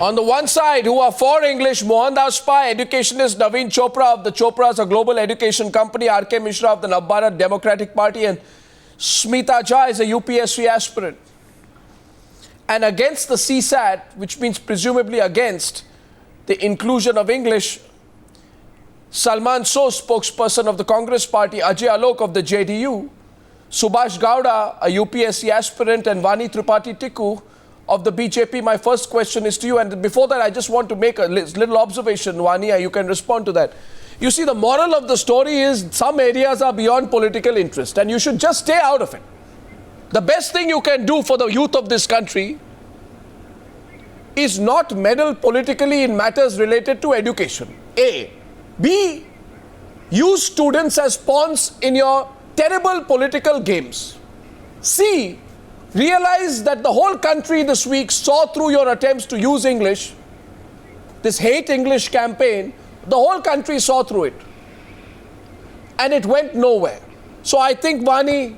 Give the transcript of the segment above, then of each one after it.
On the one side, who are for English, Mohandas Pai, educationist Naveen Chopra of the Chopras, a global education company, R.K. Mishra of the Navbharat Democratic Party, and Smita Jha is a UPSC aspirant. And against the CSAT, which means presumably against the inclusion of English, Salman Soos, spokesperson of the Congress Party, Ajay Alok of the JDU, Subhash Gowda, a UPSC aspirant, and Vani Tripathi Tikku of the BJP. My first question is to you, and before that I just want to make a little observation. Vani, you can respond to that. You see, the moral of the story is some areas are beyond political interest and you should just stay out of it. The best thing you can do for the youth of this country is not meddle politically in matters related to education. A. B. Use students as pawns in your terrible political games. C. Realize that the whole country this week saw through your attempts to use English, this hate English campaign. The whole country saw through it. And it went nowhere. So I think, Vani,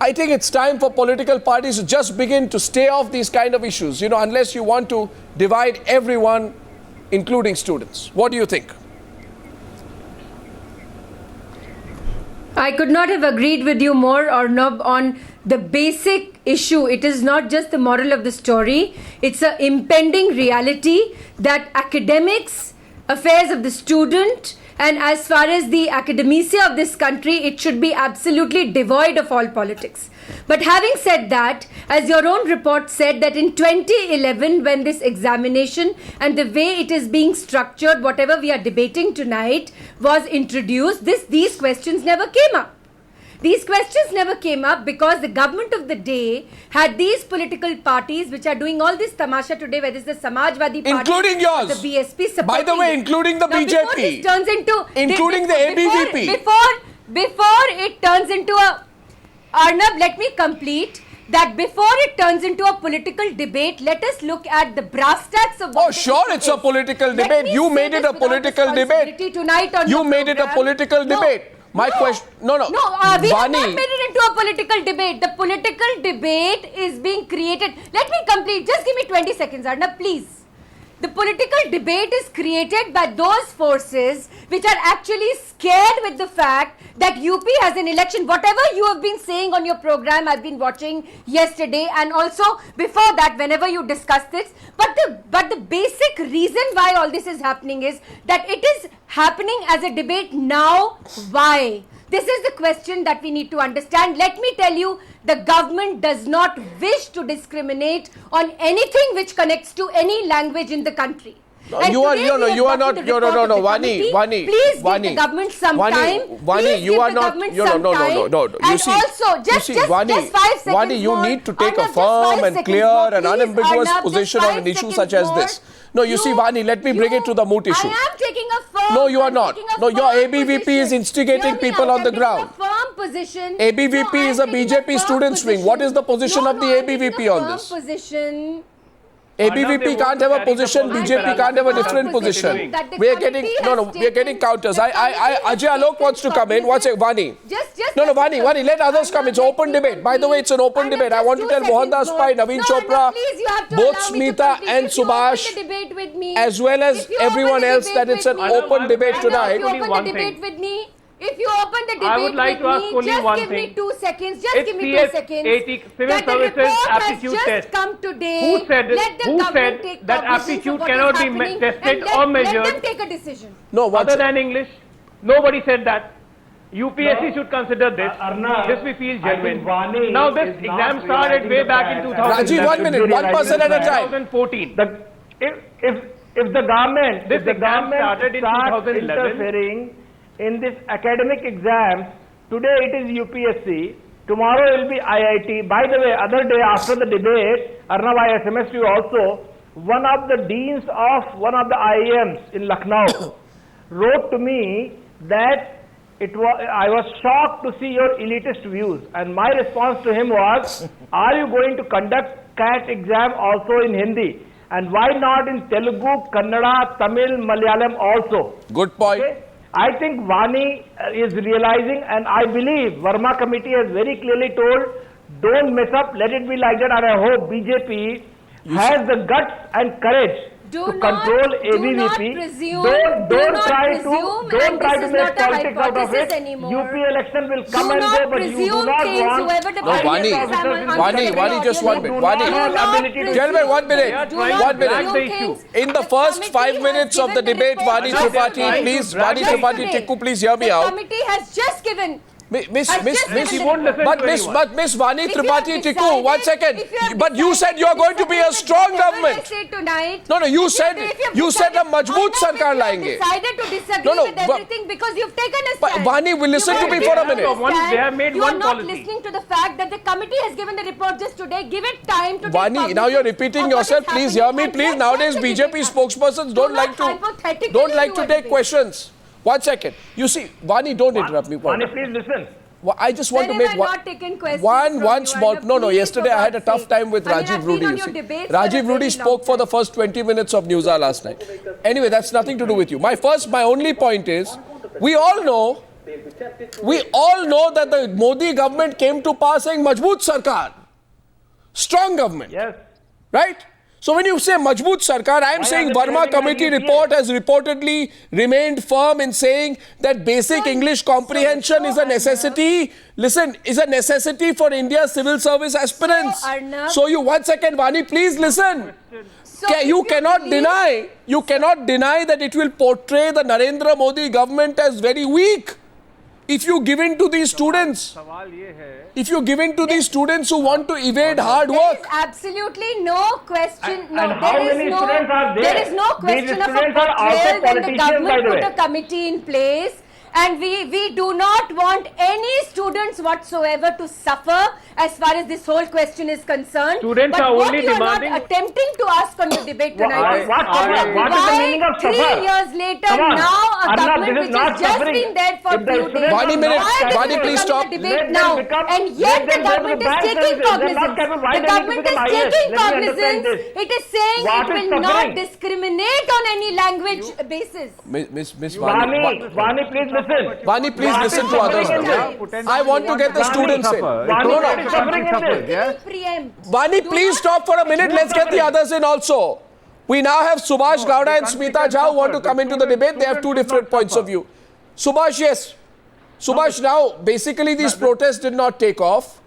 I think it's time for political parties to just begin to stay off these kind of issues, unless you want to divide everyone, including students. What do you think? I could not have agreed with you more, Arnab, on the basic issue. It is not just the moral of the story. It's an impending reality that academics, affairs of the student, and as far as the academia of this country, it should be absolutely devoid of all politics. But having said that, as your own report said, that in 2011, when this examination and the way it is being structured, whatever we are debating tonight, was introduced, these questions never came up. These questions never came up because the government of the day had these political parties which are doing all this tamasha today, whether it's the Samajwadi Party, including yours, the BSP supporting. By the way, including the now, BJP, turns into, including the ABVP. Before it turns into a, Arnab, let me complete. That before it turns into a political debate, let us look at the brass tacks of what it's a political debate. You made it a political debate. You made it a political debate. My question... No, we have not made it into a political debate. The political debate is being created. Let me complete. Just give me 20 seconds, Arnab, please. The political debate is created by those forces which are actually scared with the fact that UP has an election. Whatever you have been saying on your program, I've been watching yesterday and also before that whenever you discuss this. But the basic reason why all this is happening is that it is happening as a debate now. Why? This is the question that we need to understand. Let me tell you, the government does not wish to discriminate on anything which connects to any language in the country. No, you are not. Vani. Please give the government some time. Vani, you are not. No. You see, also, just 5 seconds Vani, you need to take a firm and clear and unambiguous position on an issue such as this. No, you see, Vani, let me bring it to the moot issue. I am taking a firm. No, you are not. No, your ABVP is instigating people on the ground. ABVP is a BJP students' wing. What is the position of the ABVP on this? ABVP can't have a position, BJP can't have a different position. We are getting counters. Ajay Alok wants to come in. What's it, Vani? Vani, let others come. It's open debate. By the way, it's an open debate. I want to tell Mohandas Pai, Naveen Chopra, both Smita and Subhash, as well as everyone else, that it's an open debate tonight. If you open the debate, I would like to ask only one thing. Give me 2 seconds. Just give me 2 seconds. Civil Services aptitude test. Come today. Who said that aptitude cannot be tested or measured? Let them take a decision. No, other than English, nobody said that. UPSC should consider this. This we feel genuine. Now this exam started way back in 2011. Rajiv, 1 minute. One person at a time. 2014. If the government, this exam started in 2011. Interfering in this academic exam, today it is UPSC, tomorrow it will be IIT. By the way, other day after the debate, Arnab, I SMS you also, one of the deans of one of the IIMs in Lucknow wrote to me that I was shocked to see your elitist views, and my response to him was, are you going to conduct CAT exam also in Hindi? And why not in Telugu, Kannada, Tamil, Malayalam also? Good point. Okay? I think Vani is realizing, and I believe Verma committee has very clearly told, don't mess up, let it be like that. And I hope BJP has the guts and courage to control ABVP. Don't try to make politics out of it. UP election will come and go, but you do not want. No, Vani, just 1 minute. Vani, gentlemen, 1 minute. 1 minute. In the first 5 minutes of the debate, Vani Tripathi, please, Vani Tripathi Tikku, please hear me out. The committee has just given. Miss Vani Tripathi Tikku, 1 second. But you said you are going to be a strong government. No, you said a majboot sarkar layenge. Decided to disagree with everything because you've taken a stand. Vani, will listen to me for a minute. They have made you one are not policy. listening to the fact that the committee has given the report just today. Give it time to. Vani, now you're repeating yourself. Please hear me, please. Nowadays, BJP spokespersons don't like to take questions. 1 second. You see, Vani, don't interrupt me. Vani, please listen. I just want to make one small. No. Yesterday I had a tough time with Rajiv Rudi. Rajiv Rudi spoke for the first 20 minutes of Newshour last night. Anyway, that's nothing to do with you. My only point is, we all know that the Modi government came to power saying Majboot Sarkar, strong government. Yes. Right? So when you say Majboot Sarkar, I am saying Verma committee report has reportedly remained firm in saying that basic English comprehension is a necessity. Listen, is a necessity for India's civil service aspirants. So you, 1 second, Vani, please listen. You cannot deny that it will portray the Narendra Modi government as very weak. If you give in to these students, who want to evade hard work. There is absolutely no question. There is no question of a portrayal when the government put a committee in place. And we do not want any students whatsoever to suffer as far as this whole question is concerned. Students are only demanding. What you are not attempting to ask on the debate tonight is what is the meaning of suffer? 3 years later, now a government which has just been there for few days. Vani, please stop. Debate now, and yet the government is taking cognizance. The government is taking cognizance. It is saying it will not discriminate on any language basis. Miss Vani, please listen. Vani, please listen to others now. I want to get the students in. Vani, please stop for a minute. Let's get the others in also. We now have Subhash Gowda and Smita Jha who want to come into the debate. They have two different points of view. Subhash, yes. Subhash, now, basically these protests did not take off.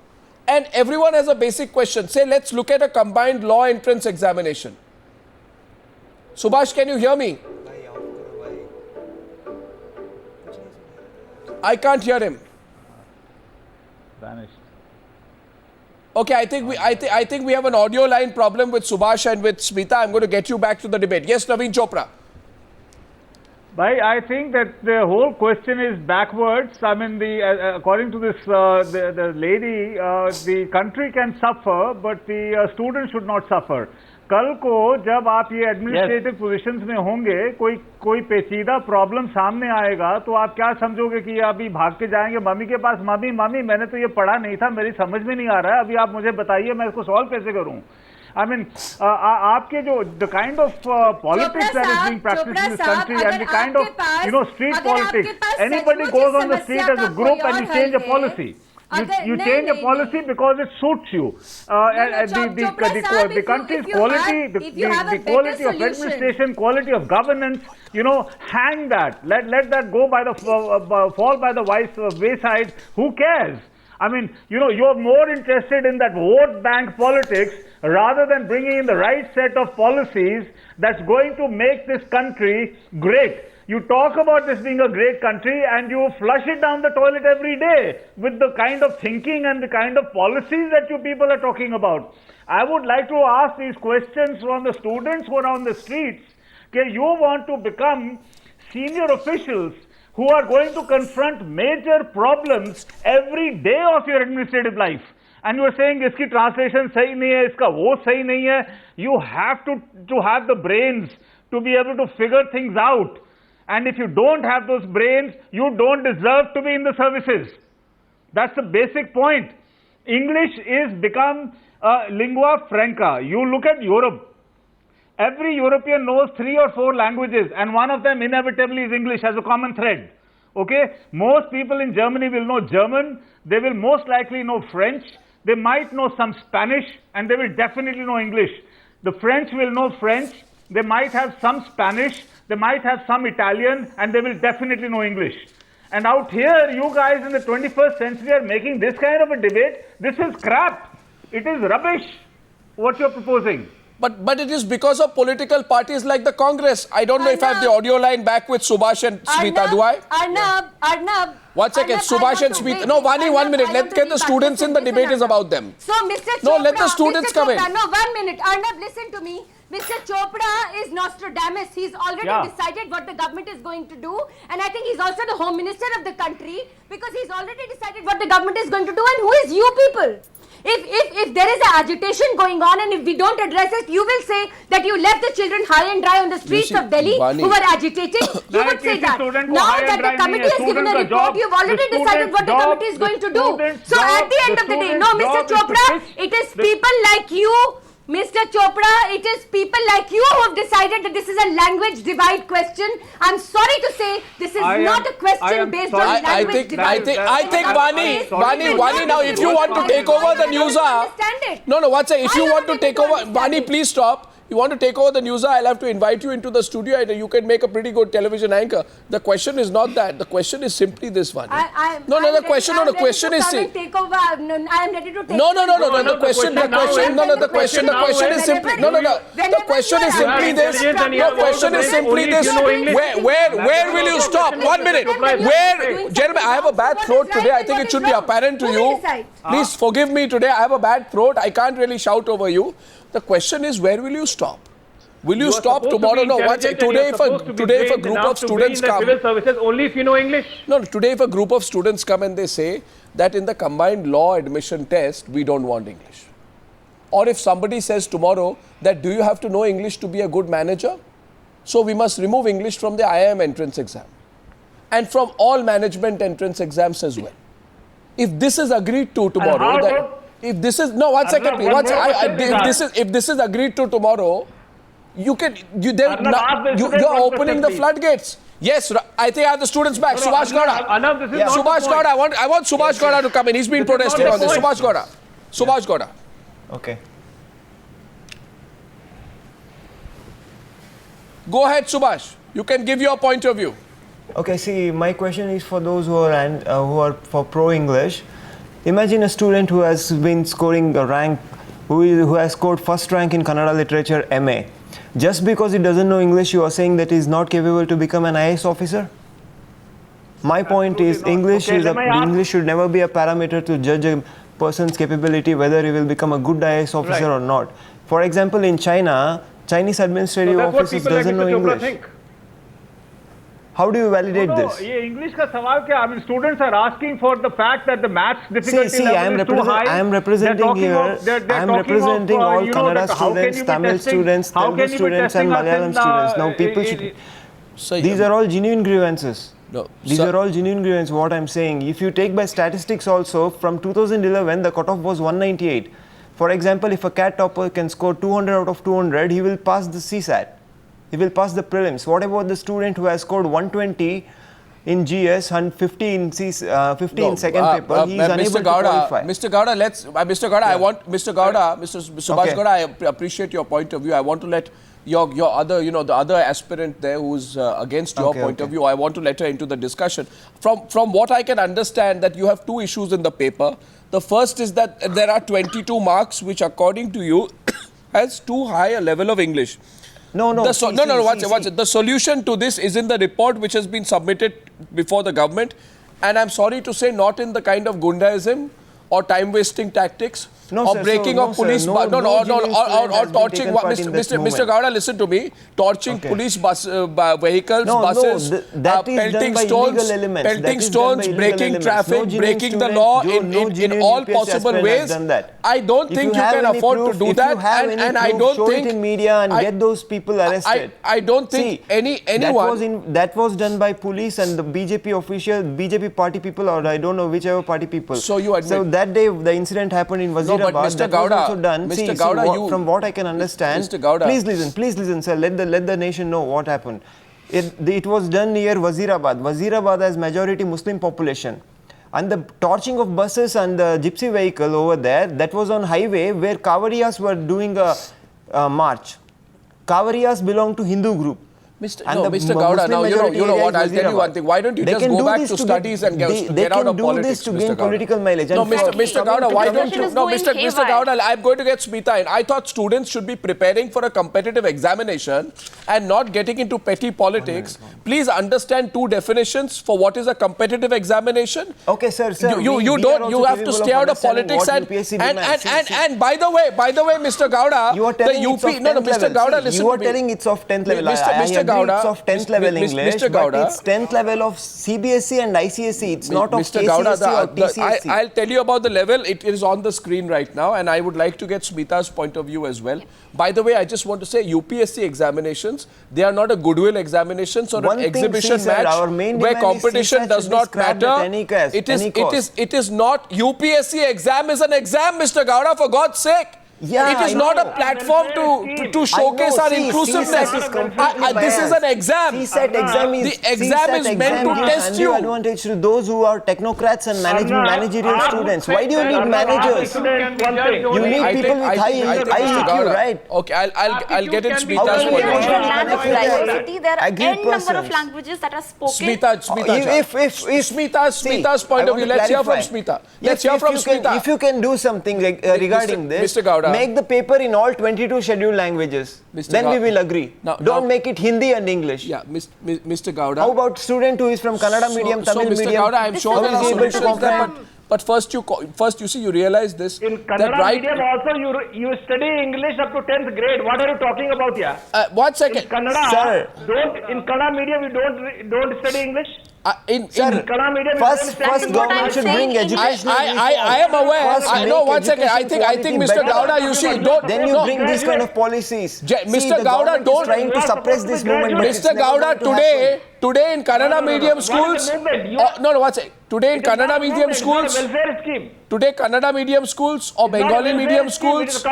And everyone has a basic question. Say, let's look at a combined law entrance examination. Subhash, can you hear me? I can't hear him. Vanished. Okay, I think we have an audio line problem with Subhash and with Smita. I'm going to get you back to the debate. Yes, Naveen Chopra. I think that the whole question is backwards. I mean, according to this, the lady, the country can suffer, but the students should not suffer. कल को जब आप ये administrative positions में होंगे, कोई पेचीदा problem सामने आएगा, तो आप क्या समझोगे कि अभी भाग के जाएंगे मम्मी के पास, मम्मी मैंने तो ये पढ़ा नहीं था, मेरी समझ में नहीं आ रहा है, अभी आप मुझे बताइए मैं इसको सॉल्व कैसे करूं? I mean, आपके जो the kind of politics that is being practiced in this country and the kind of street politics, anybody goes on the street as a group and you change a policy. You change a policy because it suits you. The country's quality, the quality of administration, quality of governance, hang that. Let that go by the fall by the wayside. Who cares? I mean, you're more interested in that vote bank politics rather than bringing in the right set of policies that's going to make this country great. You talk about this being a great country and you flush it down the toilet every day with the kind of thinking and the kind of policies that you people are talking about. I would like to ask these questions from the students who are on the streets. Okay, you want to become senior officials who are going to confront major problems every day of your administrative life. And you are saying, iski translation sahi nahi hai, iska wo sahi nahi hai. You have to have the brains to be able to figure things out. And if you don't have those brains, you don't deserve to be in the services. That's the basic point. English is become lingua franca. You look at Europe. Every European knows 3 or 4 languages, and one of them inevitably is English as a common thread. Okay? Most people in Germany will know German. They will most likely know French. They might know some Spanish, and they will definitely know English. The French will know French. They might have some Spanish. They might have some Italian, and they will definitely know English. And out here, you guys in the 21st century are making this kind of a debate. This is crap. It is rubbish, what you're proposing. But it is because of political parties like the Congress. I don't know if I have the audio line back with Subhash and Smita, do I? Arnab. 1 second, Subhash and Smita. No, Vani, 1 minute. Let's get the students in. The debate is about them. So, Mr. Chopra, no, let the students come in. No, 1 minute. Arnab, listen to me. Mr. Chopra is Nostradamus. He's already decided what the government is going to do. And I think he's also the Home Minister of the country, because he's already decided what the government is going to do. And who is you people? If there is an agitation going on and if we don't address it, you will say that you left the children high and dry on the streets of Delhi who were agitating. You would say that. Now that the committee has given a report, you've already decided what the committee is going to do. So at the end of the day, no, Mr. Chopra, it is people like you, Mr. Chopra, it is people like you who have decided that this is a language divide question. I'm sorry to say this is not a question based on language divide. I think Vani, now if you want to take over the Newshour, no, 1 second, if you want to take over, Vani, please stop. You want to take over the Newshour, I'll have to invite you into the studio and you can make a pretty good television anchor. The question is not that. The question is simply this one. The question is take over. I am ready to take The question is simply the question is simply this. The question is simply this. Where will you stop? 1 minute. Gentlemen, I have a bad throat today. I think it should be apparent to you. Please forgive me today. I have a bad throat. I can't really shout over you. The question is, where will you stop? Will you stop tomorrow? No, today if a group of students come, civil services only if you know English. No, today if a group of students come and they say that in the combined law admission test we don't want English, or if somebody says tomorrow that do you have to know English to be a good manager, so we must remove English from the IIM entrance exam and from all management entrance exams as well. If this is agreed to tomorrow, if this is if this is agreed to tomorrow, you're opening the floodgates. Yes, I think I have the students back. Subhash Gowda. Subhash Gowda. I want Subhash Gowda to come in. He's been protesting on this. Subhash Gowda. Okay. Go ahead, Subhash. You can give your point of view. Okay. See, my question is for those who are for pro-English. Imagine a student who has been scoring a rank, who has scored first rank in Kannada literature MA. Just because he doesn't know English, you are saying that he is not capable to become an IAS officer? My point is, English should never be a parameter to judge a person's capability, whether he will become a good IAS officer or not. For example, in China, Chinese administrative officers doesn't know English. How do you validate this? English ka sawal kya? I mean, students are asking for the fact that the maths difficulty level is too high. I am representing here. I am representing all Kannada students, Tamil students, Telugu students, and Malayalam students. Now, people should. These are all genuine grievances. These are all genuine grievances. What I am saying, if you take by statistics also, from 2011, the cutoff was 198. For example, if a CAT topper can score 200 out of 200, he will pass the CSAT. He will pass the prelims. What about the student who has scored 120 in GS and 50 in second paper? He is unable to qualify. Mr. Gowda, Subhash Gowda, I appreciate your point of view. I want to let your other, the other aspirant there who's against your point of view, I want to let her into the discussion. From what I can understand, that you have two issues in the paper. The first is that there are 22 marks which, according to you, has too high a level of English. Watch it. The solution to this is in the report which has been submitted before the government, and I'm sorry to say, not in the kind of Gundaism or time-wasting tactics or breaking of police or torching. Mr. Gowda, listen to me. Torching police vehicles, buses, pelting stones, breaking traffic, breaking the law in all possible ways. I don't think you can afford to do that, and I don't think in media and get those people arrested. I don't think anyone. That was done by police and the BJP official, BJP party people, or I don't know whichever party people. So you admit. So that day the incident happened in Wazirabad. But Mr. Gowda, from what I can understand, Mr. Gowda, please listen, sir. Let the nation know what happened. It was done near Wazirabad. Wazirabad has majority Muslim population, and the torching of buses and the gypsy vehicle over there, that was on highway where Kavariyas were doing a march. Kavariyas belong to Hindu group. Mr. And No, the Mr. Gowda, Muslim now you majority know area what, is I'll tell you one thing. Why don't you They just can go do back this to to studies and get out of do politics, this to Mr. gain Gowda. political mileage. No, And Mr. Gowda, why don't discussion you? is No, going Mr. haywire. Gowda, I'm going to get Smita in. I thought students should be preparing for a competitive examination and not getting into petty politics. Please understand two definitions for what is a competitive examination. Okay, sir. You have to stay out of politics and by the way, Mr. Gowda, you are telling the it's of UP, no, 10th Mr. level. Gowda, See, listen you are to me. telling it's of 10th level. Mr. Gowda, it's of 10th level English, Mr. Gowda, but it's 10th level of CBSE and ICSE. It's not of Mr. KCSE Gowda, or TCSE. I'll tell you about the level. It is on the screen right now, and I would like to get Smita's point of view as well. By the way, I just want to say UPSC examinations, they are not a goodwill examinations or an exhibition match where competition does not matter. It is not. UPSC exam is an exam, Mr. Gowda, for God's sake. Yeah, it is not a platform to showcase our inclusiveness. This is an exam. The exam is meant to test you. Advantage to those who are technocrats and managerial students. Why do you need managers? You need people with high IQ, right? Okay, I'll get in Smita's How point can of you view. Land of diversity, there are Agreed n number of persons. languages that are spoken. Smita's point of view. Let's hear from Smita. Let's hear from Smita. If you can do something regarding this, Mr. Gowda. make the paper in all 22 scheduled languages. Then we will agree. Don't make it Hindi and English. Yeah, Mr. Gowda. How about student who is from Kannada medium, Tamil Mr. medium? Gowda, I'm sure there are solutions there, but first you see, you realize this. In that Kannada right, medium also you study English up to 10th grade. What are you talking about here? 1 second. In Kannada, Sir. in Kannada medium you don't study English? Sir, Kannada medium first government should bring education. I am aware. No, 1 second. I think Mr. Gowda, you see, don't. Then you bring these kind of policies. Mr. Gowda, don't. Trying to suppress this movement. but it's Mr. never Gowda, going to happen. today in Kannada medium schools. No, 1 second. Today in Kannada medium schools. welfare scheme. Today, Kannada medium schools or Bengali medium schools, or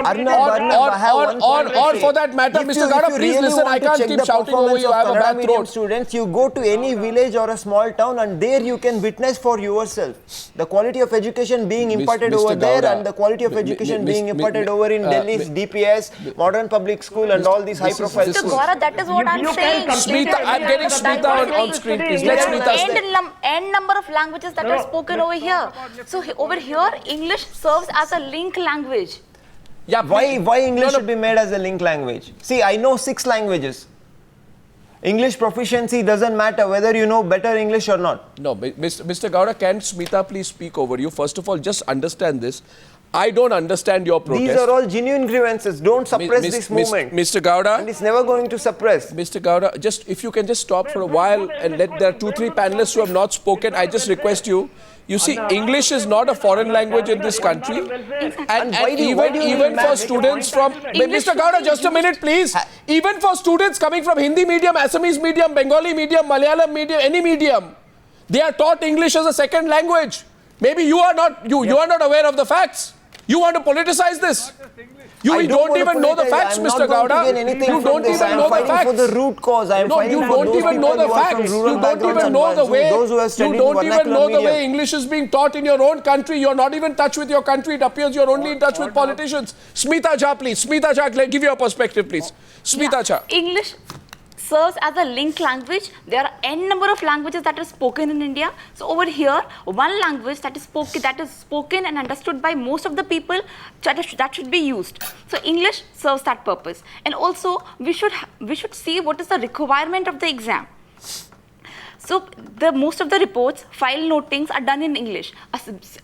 for that matter, Mr. Gowda, please listen. I can't keep shouting over you. I have a bad throat. Students, you go to any village or a small town, and there you can witness for yourself the quality of education being imparted Mr. over there, Gowda, and the quality of education being imparted over in Delhi's DPS, modern public school, and all these high-profile Mr. schools. Gaurav, that is what I'm saying. Smita, I'm getting Smita on screen, please. Let Smita speak. N number of languages that are spoken over here. So over here, English serves as a link language. Yeah, Why English should be made as a link language? See, I know 6 languages. English proficiency doesn't matter whether you know better English or not. No, Mr. Gowda, can Smita please speak over you? First of all, just understand this. I don't understand your protest. These are all genuine grievances. Don't suppress this movement. Mr. Gowda. And it's never going to suppress. Mr. Gowda, if you can just stop for a while and let there are 2-3 panelists who have not spoken, I just request you. You see, English is not a foreign language in this country, and even for students from Mr. Gowda, just a minute, please. Even for students coming from Hindi medium, Assamese medium, Bengali medium, Malayalam medium, any medium, they are taught English as a second language. Maybe you are not aware of the facts. You want to politicize this. You don't even know the facts, Mr. Gowda. You don't even know the facts. For the root cause. No, you don't even know the facts. You don't even know the way. You don't even know the way English is being taught in your own country. You're not even in touch with your country. It appears you're only in touch with politicians. Smita Jha, please. Smita Jha, give your perspective, please. Smita Jha. English serves as a link language. There are n number of languages that are spoken in India. So over here, one language that is spoken and understood by most of the people, that should be used. So English serves that purpose. And also, we should see what is the requirement of the exam. So most of the reports, file notings are done in English.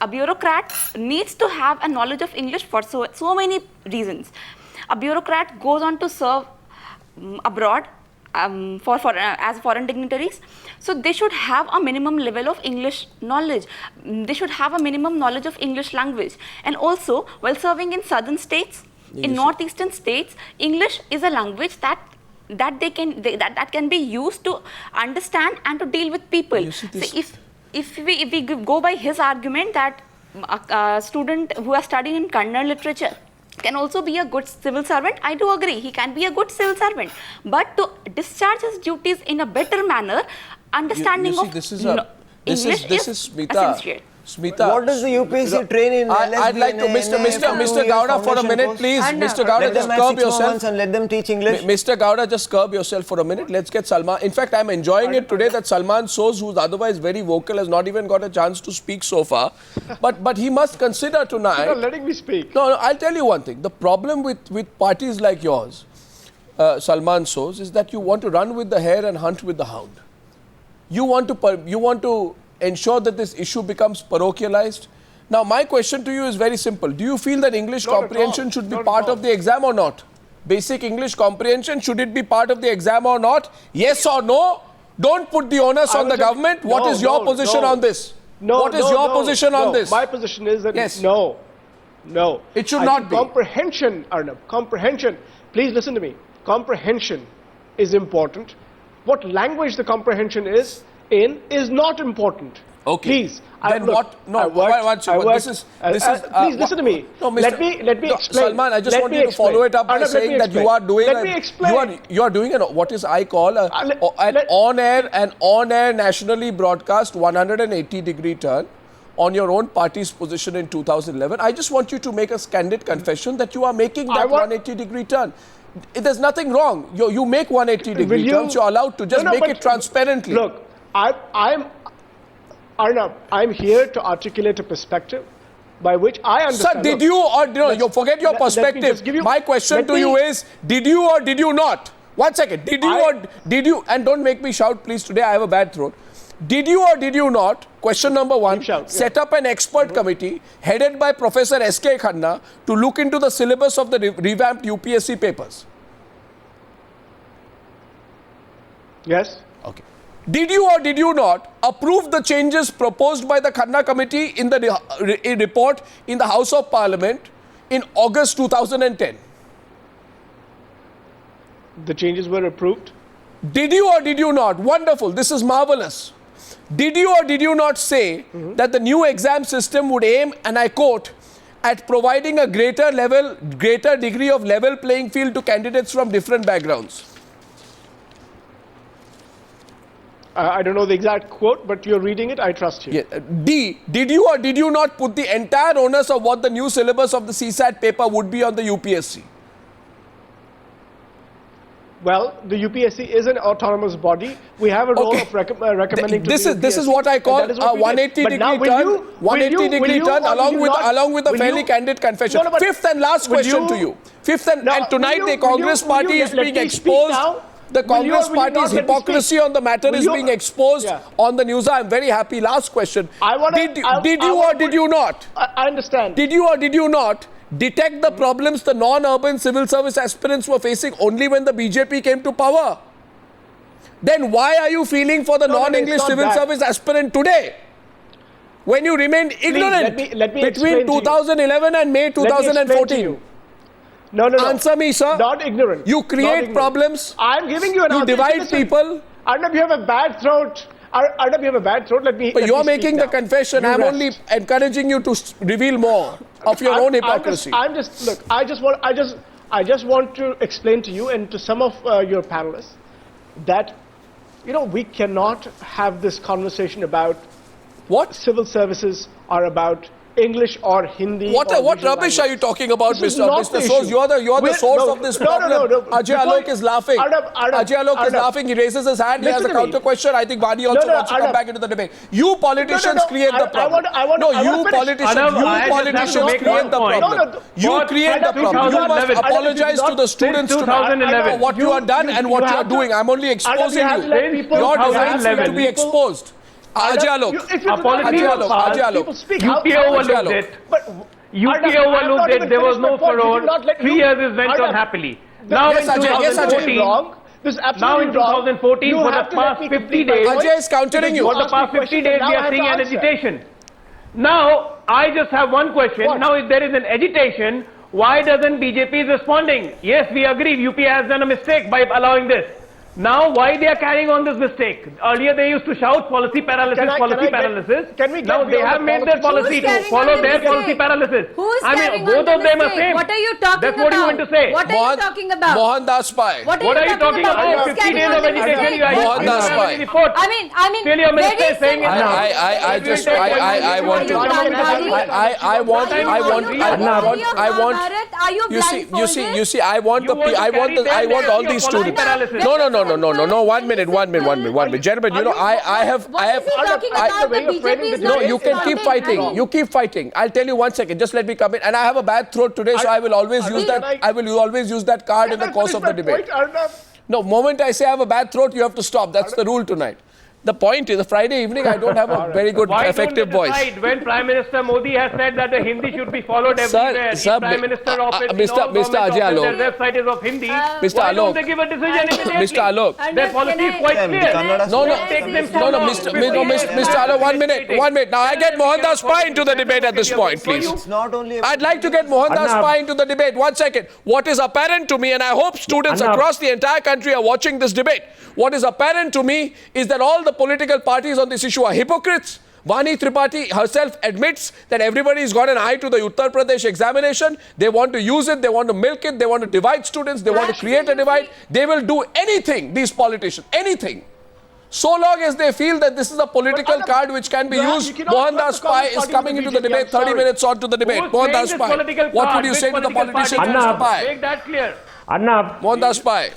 A bureaucrat needs to have a knowledge of English for so many reasons. A bureaucrat goes on to serve abroad as foreign dignitaries. So they should have a minimum level of English knowledge. They should have a minimum knowledge of English language. And also, while serving in southern states, in northeastern states, English is a language that can be used to understand and to deal with people. So if we go by his argument that a student who is studying in Kannada literature can also be a good civil servant, I do agree, he can be a good civil servant. But to discharge his duties in a better manner, understanding of English is essential. Smita, What does the UPSC train in LSB I'd like to, and Mr. Gowda, for a minute, please. Mr. Gowda, Let just them have curb 6 more yourself. months and let them teach English. Mr. Gowda, just curb yourself for a minute. Let's get Salman. In fact, I'm enjoying it today that Salman Soz, who's otherwise very vocal, has not even got a chance to speak so far. But he must consider tonight. You're not letting me speak. No, I'll tell you one thing. The problem with parties like yours, Salman Soz, is that you want to run with the hare and hunt with the hound. You want to ensure that this issue becomes parochialized. Now, my question to you is very simple. Do you feel that English comprehension should be part of the exam or not? Basic English comprehension, should it be part of the exam or not? Yes or no? Don't put the onus on the government. What is your position on this? What is your position on this? My position is that Yes. no. It should I not think be. Comprehension, Arnab, comprehension. Please listen to me. Comprehension is important. What language the comprehension is in is not important. Okay. Please. Then what? No, this is. Please listen to me. No, let me explain. Salman, I just Let want me you to follow explain. it up by Arnab, let saying me that you explain. are doing. Let me explain. You are doing what is I call an on-air nationally broadcast 180-degree turn on your own party's position in 2011. I just want you to make a candid confession that you are making that 180-degry turn. There's nothing wrong. You make 180-degree turns. You're allowed to just make it transparently. Look, Arnab, I'm here to articulate a perspective by which I understand. Sir, did you or no? You forget your perspective. My question to you is: did you or did you not? 1 second. Did you or did you? And don't make me shout, please. Today I have a bad throat. Did you or did you not? Question number 1. Set up an expert committee headed by Professor S.K. Khanna to look into the syllabus of the revamped UPSC papers. Yes. Okay. Did you or did you not approve the changes proposed by the Khanna committee in the report in the House of Parliament in August 2010? The changes were approved. Did you or did you not? Wonderful. This is marvelous. Did you or did you not say that the new exam system would aim, and I quote, at providing a greater degree of level playing field to candidates from different backgrounds? I don't know the exact quote, but you're reading it. I trust you. Yeah. D. Did you or did you not put the entire onus of what the new syllabus of the CSAT paper would be on the UPSC? Well, the UPSC is an autonomous body. We have a role of recommending to the UPSC. This is what I call a 180-degree turn. 180-degree turn along with a fairly candid confession. Fifth and last question to you. And tonight the Congress party is being exposed. The Congress party's hypocrisy on the matter is being exposed on the news. I'm very happy. Last question. Did you or did you not? I understand. Did you or did you not detect the problems the non-urban civil service aspirants were facing only when the BJP came to power? Then why are you feeling for the non-English civil service aspirant today? When you remained ignorant between 2011 and May 2014. No. Answer me, sir. Not ignorant. You create problems. I'm giving you an answer. You divide people. Arnab, you have a bad throat. Arnab, you have a bad throat. But you are making the confession. I'm only encouraging you to reveal more of your own hypocrisy. I just want to explain to you and to some of your panelists that, we cannot have this conversation about what civil services are about. English or Hindi. What rubbish are you talking about, Mr. Soz? You are the source of this problem. No. Ajay Alok is laughing. Ajay Alok is laughing. He raises his hand. He has a counter question. I think Vani also wants to come back into the debate. You politicians create the problem. You politicians create the problem. You create the problem. You must apologize to the students for what you have done and what you are doing. I'm only exposing you. Your designs need to be exposed. Ajay Alok. UPA overlooked it. UPA overlooked it. There was no furore. 3 years is went on happily. Now in 2014, for the past 50 days, Ajay is countering you. For the past 50 days, we are seeing an agitation. Now, I just have one question. Now, if there is an agitation, why doesn't BJP is responding? Yes, we agree. UPA has done a mistake by allowing this. Now, why they are carrying on this mistake? Earlier, they used to shout policy paralysis, Can I paralysis. can we get now, they beyond have the made their policy to carrying follow on the their mistake? policy paralysis. Who's I carrying mean, on both the of them are mistake? same. What are you talking That's what about? you want to say. What are you talking about? Mohandas Pai. What What are you talking about? Who's 50 carrying days on of the education, mistake? you Mohandas Pai. report. I mean, Still your minister is saying it now. I just, I want to, I want, Are you you see, I want all these students. No, 1 minute. Gentlemen, you know, I have, no, you can keep fighting. You keep fighting. I'll tell you 1 second. Just let me come in. And I have a bad throat today, so I will always use that. I will always use that card in the course of the debate. No, moment I say I have a bad throat, you have to stop. That's the rule tonight. The point is, Friday evening, I don't have a very good, effective voice. When Prime Minister Modi has said that the Hindi should be followed everywhere, Sir, Prime Minister office, Mr. Ajay Alok. their website is of Hindi. Mr. Why don't Alok. they give a decision immediately? Mr. Alok. Their policy is quite clear. Mr. Alok, 1 minute. Now I get Mohandas Pai into the debate at this point, please. It's not only I'd like to get Mohandas Pai into the debate. 1 second. What is apparent to me, and I hope students across the entire country are watching this debate, what is apparent to me is that all the political parties on this issue are hypocrites. Vani Tripathi herself admits that everybody's got an eye to the Uttar Pradesh examination. They want to use it, they want to milk it, they want to divide students, they want to create a divide. They will do anything, these politicians, anything. So long as they feel that this is a political card which can be used. Mohandas Pai is coming into the debate, 30 minutes on to the debate. Mohandas Pai, what would you say to the politicians, Mr. Pai? Make that clear. Mohandas Pai.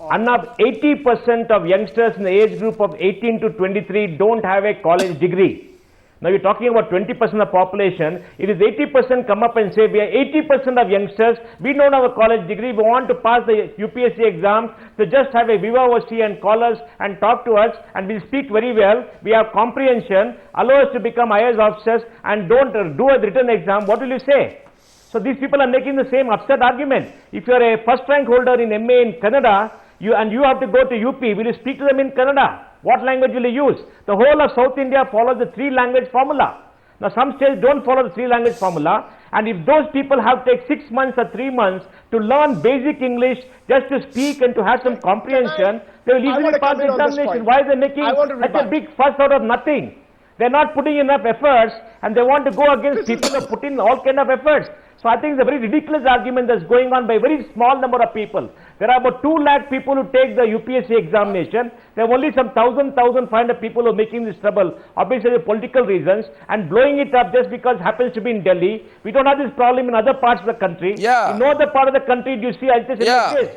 Arnab, 80% of youngsters in the age group of 18 to 23 don't have a college degree. Now you're talking about 20% of the population. It is 80% come up and say we are 80% of youngsters, we don't have a college degree, we want to pass the UPSC exams, so just have a viva voce and call us and talk to us and we'll speak very well, we have comprehension, allow us to become IAS officers and don't do a written exam, what will you say? So these people are making the same absurd argument. If you are a first rank holder in MA in Canada, you have to go to UP, will you speak to them in Kannada? What language will you use? The whole of South India follows the 3-language formula. Now some states don't follow the 3-language formula, and if those people have to take 6 months or 3 months to learn basic English just to speak and to have some comprehension, they will easily pass the examination. Why are they making such a big fuss out of nothing? They're not putting enough efforts and they want to go against people who put in all kind of efforts. So I think it's a very ridiculous argument that's going on by a very small number of people. There are about 2 lakh people who take the UPSC examination. There are only some 1,500 people who are making this trouble, obviously for political reasons, and blowing it up just because it happens to be in Delhi. We don't have this problem in other parts of the country. Yeah. In no other part of the country do you see agitation like this.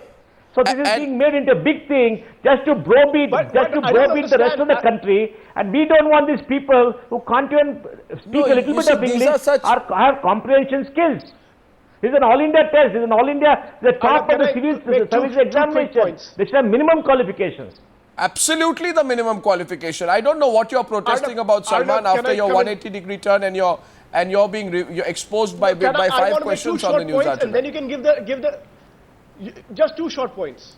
So this is being made into a big thing just to browbeat, the rest of the country, and we don't want these people who can't even speak a little bit of English or have comprehension skills. This is an all India test. This is an all India, the top of the civil service examination. They should have minimum qualifications. Absolutely the minimum qualification. I don't know what you're protesting about, Salman, after your 180-degree turn and you're being you're exposed by 5 questions on the news article. And then you can give the just 2 short points.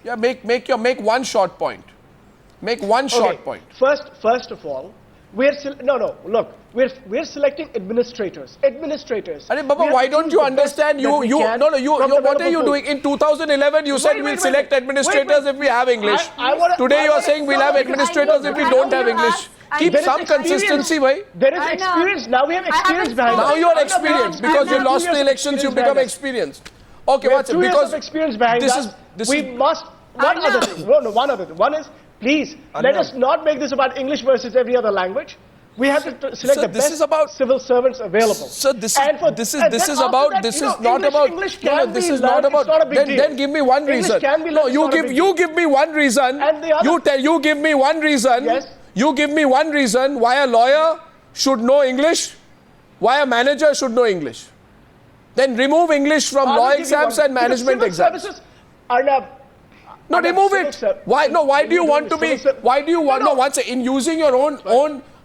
Yeah, make one short point. Make one short point. First of all, we're selecting administrators. Arey Baba, why don't you understand? What are you doing? In 2011, you said we'll select administrators if we have English. Today you are saying we'll have administrators if we don't have English. Keep some consistency, bhai. There is experience. Now we have experience behind us. Now you are experienced. Because you lost the elections, you become experienced. Okay, what's it? Because experience behind us. We must. One other thing. One is, please, let us not make this about English versus every other language. We have to select the best civil servants available. So this is not about. Then give me one reason. No, you give me one reason. You give me one reason. Yes. You give me one reason why a lawyer should know English, why a manager should know English. Then remove English from law exams and management exams. No, remove it. Why? No, why do you want to be? Why do you want? No, once in using your own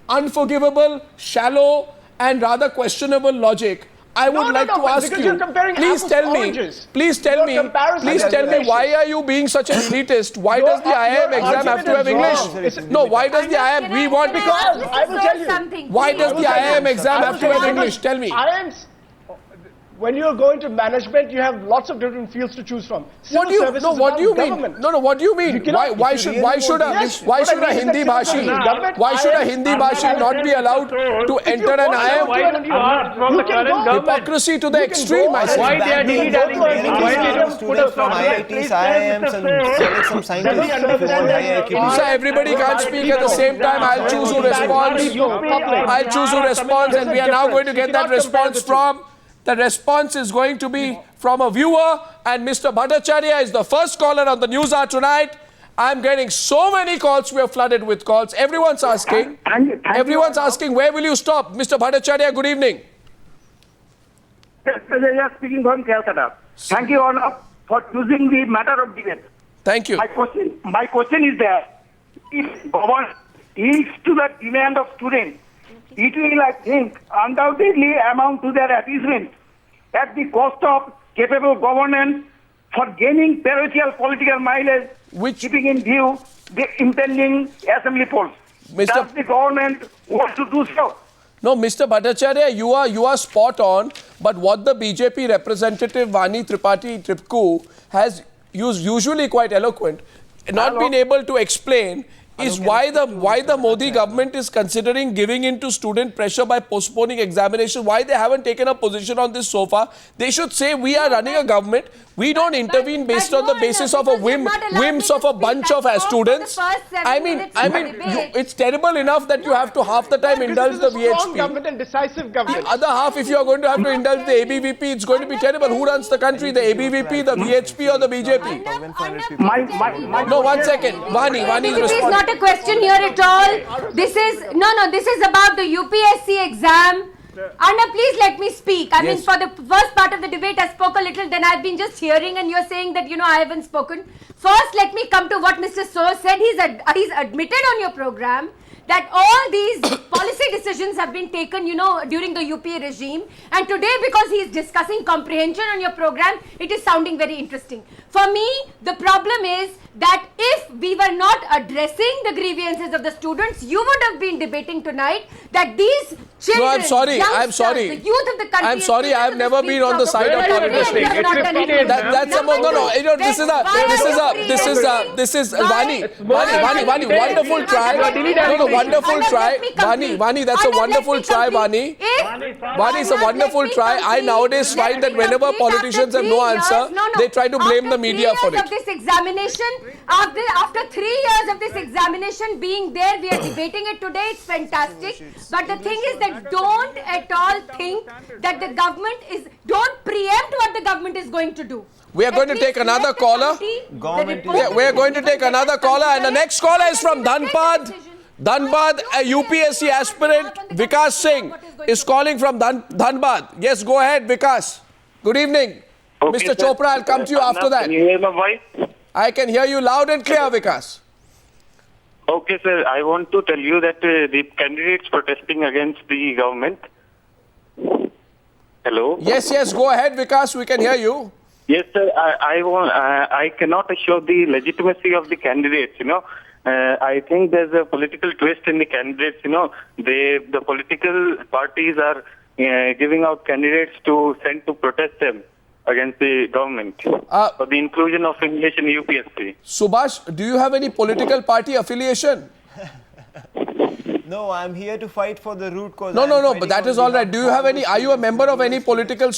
unforgivable, shallow, and rather questionable logic, I would like to ask you. Please tell me, why are you being such an elitist? Why does the IIM exam have to have English? No, why does the IIM? We want because I will tell you. Why does the IIM exam have to have English? Tell me. when you go into management, you have lots of different fields to choose from. What do you mean? What do you mean? Why should a Hindi bhashi not be allowed to enter an IIM? Why don't you ask from the current government? Hypocrisy to the extreme, I say. Why they are dilly-dallying? Why they don't put a from IITs, IIMs and select some scientists if you want higher equity. Sir, everybody can't speak at the same time. I'll choose who responds. I'll choose who responds, and we are now going to get that response from. The response is going to be from a viewer, and Mr. Bhattacharya is the first caller on the Newshour tonight. I'm getting so many calls. We are flooded with calls. Everyone's asking. Everyone's asking, where will you stop? Mr. Bhattacharya, good evening. Yes, Mr. Speaking from Calcutta. Thank you, Honor, for choosing the matter of debate. Thank you. My question is that if government yields to the demand of students, it will, I think, undoubtedly amount to their appeasement at the cost of capable governance for gaining parochial political mileage, keeping in view the impending assembly polls. Does the government want to do so? No, Mr. Bhattacharya, you are spot on. But what the BJP representative Vani Tripathi Tripku has usually quite eloquent, not been able to explain is why the Modi government is considering giving in to student pressure by postponing examination. Why they haven't taken a position on this so far? They should say we are running a government. We don't intervene based on the basis of a whims of a bunch of students. I mean, it's terrible enough that you have to half the time indulge the VHP. Strong government and decisive government. The other half, if you are going to have to indulge the ABVP, it's going to be terrible. Who runs the country? The ABVP, the VHP, or the BJP? No, 1 second. Vani is responding. Not a question here at all. This is about the UPSC exam. Anna, please let me speak. I mean, for the first part of the debate, I spoke a little, then I've been just hearing, and you're saying that, I haven't spoken. First, let me come to what Mr. So said. He's admitted on your program that all these policy decisions have been taken, during the UPA regime. And today, because he is discussing comprehension on your program, it is sounding very interesting. For me, the problem is that if we were not addressing the grievances of the students, you would have been debating tonight that these children, no, I'm sorry. The youth of the country. I'm sorry, I've never been on the side of politics. This is Vani, wonderful try. Wonderful try. Vani, that's a wonderful try, Vani. Vani is a wonderful try. I nowadays find that whenever politicians have no answer, they try to blame the media for it. This examination, after 3 years of this examination being there, we are debating it today. It's fantastic. But the thing is that don't at all think that the government don't preempt what the government is going to do. We are going to take another caller. We are going to take another caller, and the next caller is from Dhanbad. Dhanbad, a UPSC aspirant, Vikas Singh, is calling from Dhanbad. Yes, go ahead, Vikas. Good evening. Okay, Mr. Chopra, I'll come to you after that. Can you hear my voice? I can hear you loud and clear, Vikas. Okay, sir. I want to tell you that the candidates protesting against the government. Hello? Yes, go ahead, Vikas. We can hear you. Yes, sir. I cannot assure the legitimacy of the candidates, I think there's a political twist in the candidates, the political parties are giving out candidates to send to protest them against the government for the inclusion of English in UPSC. Subhash, do you have any political party affiliation? No, I'm here to fight for the root cause. No, but that is all right. Do you have any, are you a member of any political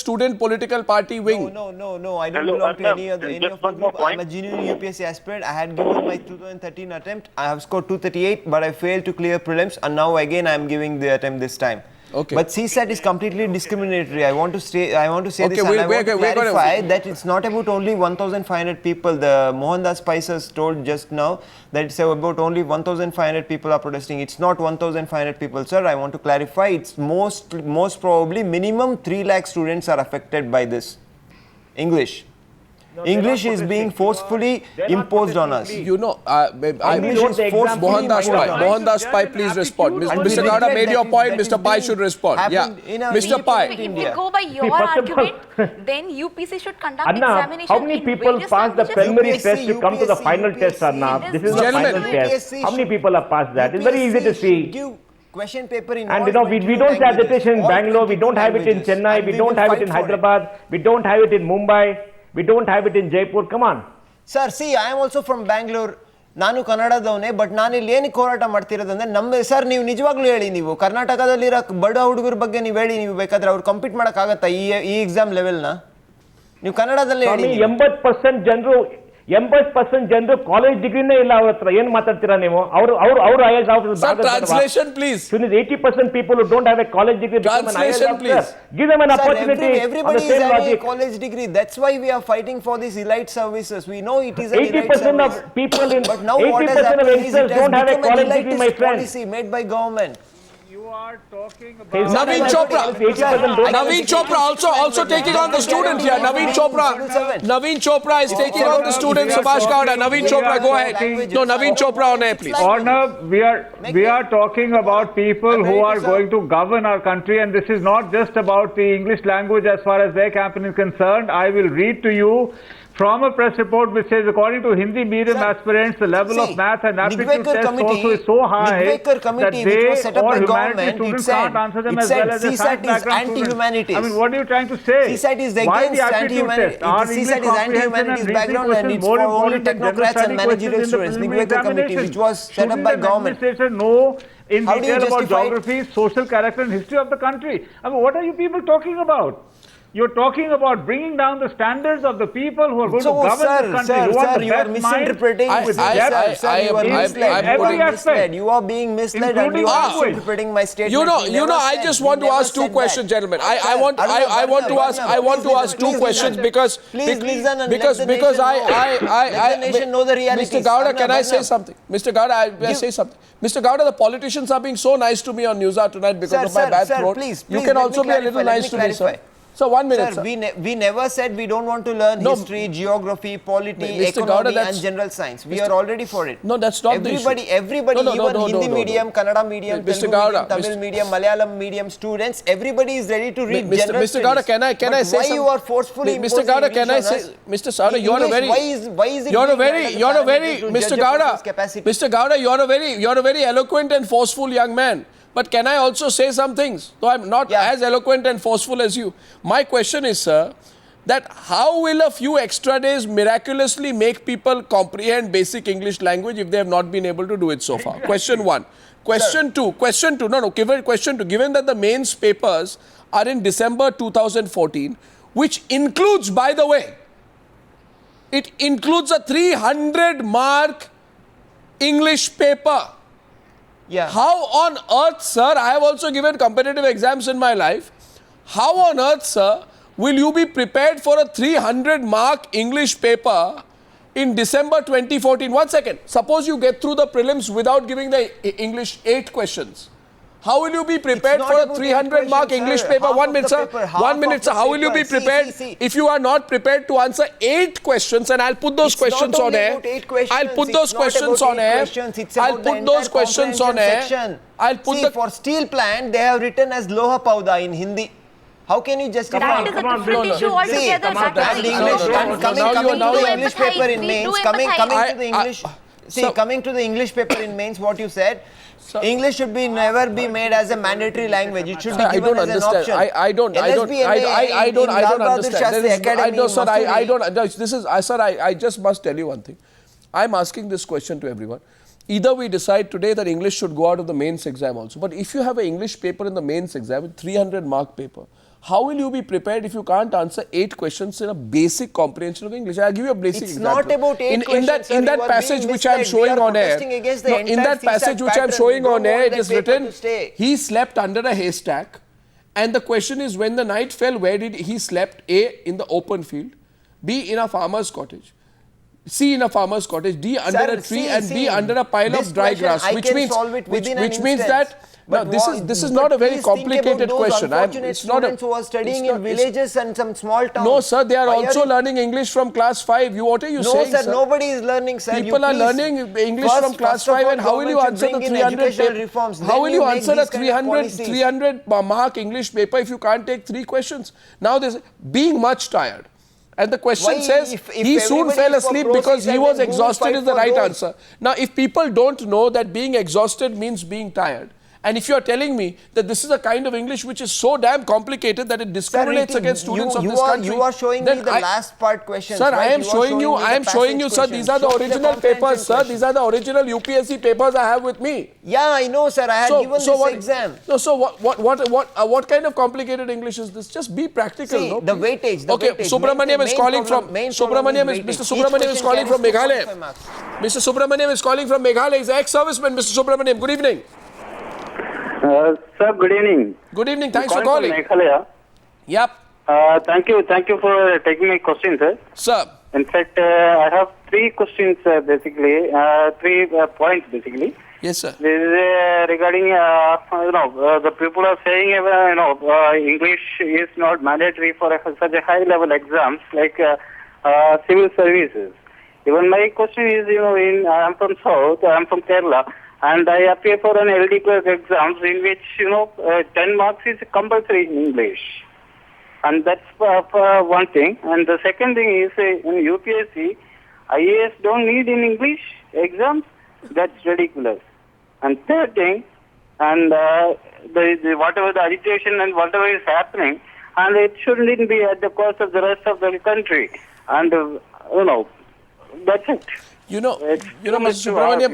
party wing? No, I don't belong to any of the group. I'm a genuine UPSC aspirant. I had given my 2013 attempt. I have scored 238, but I failed to clear prelims, and now again I'm giving the attempt this time. Okay. But CSAT is completely discriminatory. I want to say this, and I want to clarify that it's not about only 1,500 people. The Mohandas Spices told just now that it's about only 1,500 people are protesting. It's not 1,500 people, sir. I want to clarify. It's most probably minimum 3 lakh students are affected by this. English. English is being forcefully imposed on us. English is forced. Mohandas Pai, please respond. Mr. Gowda made your point. Mr. Pai should respond. Yeah, Mr. Pai. If we go by your argument, then UPSC should conduct examination. How many people pass the preliminary test to come to the final test, Arnav? This is the final test. How many people have passed that? It's very easy to see. question paper in and we don't have agitation in Bangalore, we don't have it in Chennai, we don't have it in Hyderabad, we don't have it in Mumbai, we don't have it in Jaipur. Come on. Sir, see, I am also from Bangalore. ನಾನು ಕನ್ನಡದವನೇ, but ನಾನು ಇಲ್ಲಿ ಏನಕ್ಕೆ ಹೋರಾಟ ಮಾಡ್ತಿರೋದಂದ್ರೆ ನಮ್ಮ sir ನೀವು ನಿಜವಾಗ್ಲೂ ಹೇಳಿ, ನೀವು ಕರ್ನಾಟಕದಲ್ಲಿರೋ ಬಡ ಹುಡುಗರ ಬಗ್ಗೆ ನೀವು ಹೇಳಿ, ನೀವು ಬೇಕಾದ್ರೆ ಅವ್ರು ಕಂಪೀಟ್ ಮಾಡೋಕ್ಕಾಗತ್ತಾ ಈ ಎಕ್ಸಾಮ್ ಲೆವೆಲ್ನ? ನೀವು ಕನ್ನಡದಲ್ಲೇ ಹೇಳಿ. 80% ಜನರು ಕಾಲೇಜ್ ಡಿಗ್ರಿನೇ ಇಲ್ಲ ಅವ್ರ ಹತ್ರ. ಏನ್ ಮಾತಾಡ್ತೀರಾ ನೀವು? ಅವರು IAS officer. Translation please. 80% people who don't have a college degree become an IAS officer. Give them an opportunity. Everybody is having a college degree. That's why we are fighting for these elite services. We know it is an elite service. 80% of people in, but now 80% what has happened is it don't have a college degree, my friend. Policy made by government. Are talking about Naveen Chopra also taking on the student here. Naveen Chopra is taking on the student. Subhash Gowda. Naveen Chopra, go ahead. No, Naveen Chopra on air, please. Arnab, we are talking about people who are going to govern our country, and this is not just about the English language as far as their campaign is concerned. I will read to you from a press report which says, according to Hindi medium aspirants, the level of math and aptitude test also is so high that they or humanities students can't answer them as well as the science background students. I mean, what are you trying to say? CSAT is against anti-humanities. CSAT is anti-humanities background, and it's for only technocrats and managerial students. Newshour committee, which was set up by government. Know in detail about geography, social character and history of the country. I mean, what are you people talking about? You're talking about bringing down the standards of the people who are going to govern this country. You are misinterpreting. You are being misled and you are misinterpreting my statement. I just want to ask two questions, gentlemen. I want to ask two questions because please listen and because let the nation know the reality. Mr. Gowda, can I say something? Mr. Gowda, I say something. Mr. Gowda, the politicians are being so nice to me on Newshour tonight because of my bad throat. You can also be a little nice to me, sir. So 1 minute, sir. We never said we don't want to learn history, geography, polity, economy and general science. We are already for it. No, that's not the issue. Everybody, even Hindi medium, Kannada medium, Telugu medium, Tamil medium, Malayalam medium students, everybody is ready to read general Mr. Gowda, can I say something? Why you are forcefully Mr. Gowda, can I say, Mr. Gowda, you are a very, Mr. Gowda, you are a very eloquent and forceful young man. But can I also say some things? Though I'm not as eloquent and forceful as you. My question is, sir, that how will a few extra days miraculously make people comprehend basic English language if they have not been able to do it so far? Question one. Question two. Question two. Given that the mains papers are in December 2014, which includes, by the way, it includes a 300-mark English paper. Yeah. How on earth, sir, I have also given competitive exams in my life. How on earth, sir, will you be prepared for a 300-mark English paper in December 2014? 1 second. Suppose you get through the prelims without giving the English 8 questions. How will you be prepared for a 300-mark English paper? 1 minute, sir. 1 minute, sir. How will you be prepared if you are not prepared to answer 8 questions? And I'll put those questions on air. I'll put those questions on air. I'll put those questions on air. For steel plant, they have written as Loha Pauda in Hindi. How can you justify? That is a different issue altogether. Coming to the English paper in mains. Coming to the English. Coming to the English paper in mains, what you said. English should never be made as a mandatory language. It should be given as an option. I don't understand. I just must tell you one thing. I'm asking this question to everyone. Either we decide today that English should go out of the mains exam also. But if you have an English paper in the mains exam, 300-mark paper, how will you be prepared if you can't answer 8 questions in a basic comprehension of English? I'll give you a basic example. It's not about 8 questions, in that passage which I'm showing on air, it is written, he slept under a haystack. And the question is, when the night fell, where did he slept? A, in the open field. B, in a farmer's cottage. C, in a farmer's cottage. D, under a tree. And D, under a pile of dry grass. Which means that... Now, this is not a very complicated question. It's not who are studying in villages and some small towns. No, sir, they are also learning English from class 5. What are you saying, sir? No, sir, nobody is learning, sir. People are learning English from class 5, and how will you answer the 300 How will you answer a 300-mark English paper if you can't take 3 questions? Now, being much tired. And the question says, he soon fell asleep because he was exhausted is the right answer. Now, if people don't know that being exhausted means being tired, And if you are telling me that this is a kind of English which is so damn complicated that it discriminates against students of this country, you are showing me the last part questions. Sir, right? I am showing you, sir. These are the original papers, sir. These are the original UPSC papers I have with me. Yeah, I know, sir. I had given this exam. No, so what kind of complicated English is this? Just be practical. See, no? the weightage. Okay, Subramaniam is calling from Mr. Subramaniam is calling from Meghalaya. Mr. Subramaniam is calling from Meghalaya. He's an ex-serviceman. Mr. Subramaniam, good evening. Sir, good evening. Good evening. Thanks for calling. Yep. Thank you for taking my question, sir. Sir. In fact, I have three questions basically, 3 points basically. Yes, sir. This is regarding, the people are saying, English is not mandatory for such a high-level exams like civil services. Even my question is, I am from South, I am from Kerala, and I appear for an LD clerk exams in which, 10 marks is compulsory in English. And that's one thing. And the second thing is, in UPSC, IAS don't need in English exams. That's ridiculous. And third thing, and whatever the agitation and whatever is happening, and it shouldn't be at the cost of the rest of the country. And, that's it. Mr. Subramaniam,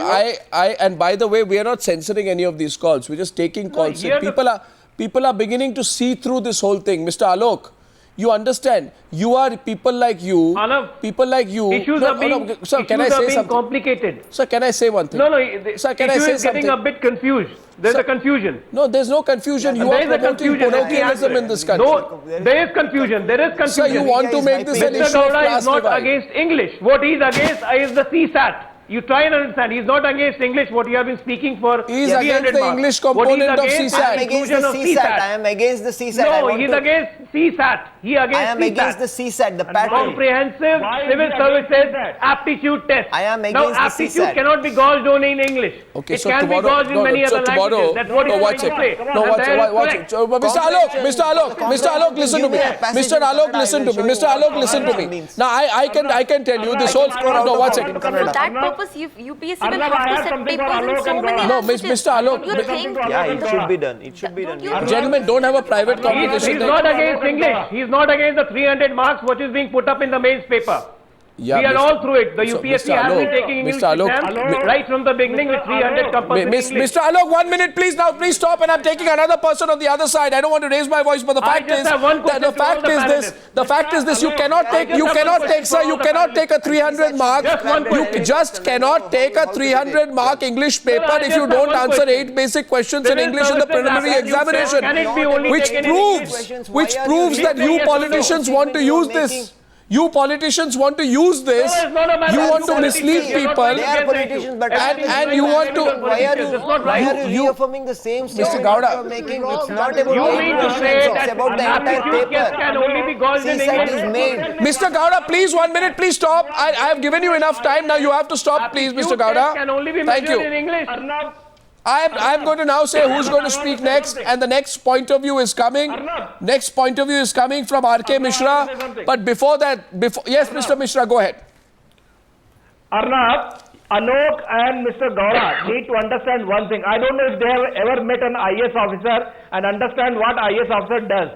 and by the way, we are not censoring any of these calls. We're just taking calls. People are beginning to see through this whole thing. Mr. Alok, you understand? You are people like you. People like you. Issues are being complicated. Sir, can I say one thing? No. Sir, can I say is getting a bit confused. There's a confusion. No, there's no confusion. You are promoting parochialism in this country. No, there is confusion. Sir, you want to make this an issue of Mr. Gowda class is not divide. against English. What he is against is the CSAT. You try and understand. He's not against English. What you have been speaking for. He is against the English component of CSAT. I am against the CSAT. I am against the CSAT. No, he's against CSAT. I am against the CSAT, the pattern. Comprehensive Civil Services Aptitude Test. I am against now, the CSAT. aptitude cannot be gauged only in English. Okay, it so can be gauged in many other languages. That's what he's trying to say. Watch it. Mr. Alok, listen to me. Mr. Alok, listen to me. Mr. Alok, listen to me. Now, I can tell you this whole... No, watch it. For that purpose, UPSC will have to set papers in so many languages. Mr. Alok. Yeah, it should be done. It should be done. Gentlemen, don't have a private conversation. He's not against English. He's not against the 300 marks which is being put up in the mains paper. Yeah, we are all through it. The UPSC has been taking English exams right from the beginning with 300 compulsory English. Mr. Alok, 1 minute, please. Now, please stop. And I'm taking another person on the other side. I don't want to raise my voice, but the fact is this: you cannot take a 300 mark. You just cannot take a 300 mark English paper if you don't answer 8 basic questions in English in the preliminary examination, which proves that you politicians want to use this. You politicians want to use this. You want to mislead people. They are politicians, but and you want to. Why are you reaffirming the same statement Mr. Gowda? you're making? It's not about You mean to say that about the entire paper. can only be gauged in CSAT English? is made. Mr. Gowda, please 1 minute, please stop. I have given you enough time. Now you have to stop, please, Mr. Gowda. Can only be Thank you. in English. I'm going to now say who's going to speak next, and the next point of view is coming. Next point of view is coming from R.K. Mishra. But before that, yes, Mr. Mishra, go ahead. Arnab, Alok and Mr. Gowda need to understand one thing. I don't know if they have ever met an IAS officer and understand what IAS officer does.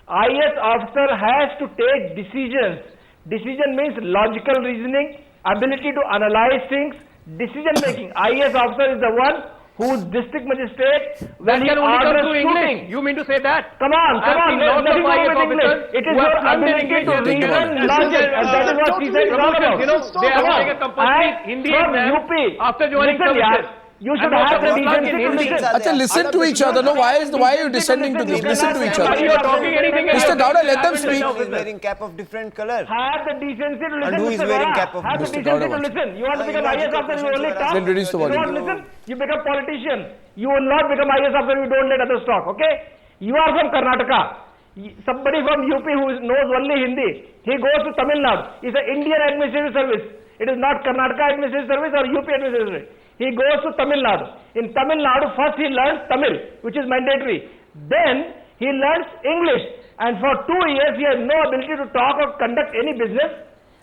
IAS officer has to take decisions. Decision means logical reasoning, ability to analyze things, decision making. IAS officer is the one whose district magistrate when he orders shooting. You mean to say that? Come on. There's nothing wrong with English. It is your ability to reason logic, and that is what he said. They have to take a compulsory Hindi exam after joining services. You should have the decency to listen. Achha, listen to each other. No, why are you descending to this? Listen to each other. Mr. Gowda, let them speak. Who is wearing cap of different color? Have the decency to listen. And who is wearing cap of Have the decency to listen. You want to become IAS officer, you only talk. Then reduce the volume. You don't listen, you become politician. You will not become IAS officer if you don't let others talk, okay? You are from Karnataka. Somebody from UP who knows only Hindi, he goes to Tamil Nadu. It's an Indian administrative service. It is not Karnataka administrative service or UP administrative service. He goes to Tamil Nadu. In Tamil Nadu, first he learns Tamil, which is mandatory. Then he learns English. And for 2 years, he has no ability to talk or conduct any business.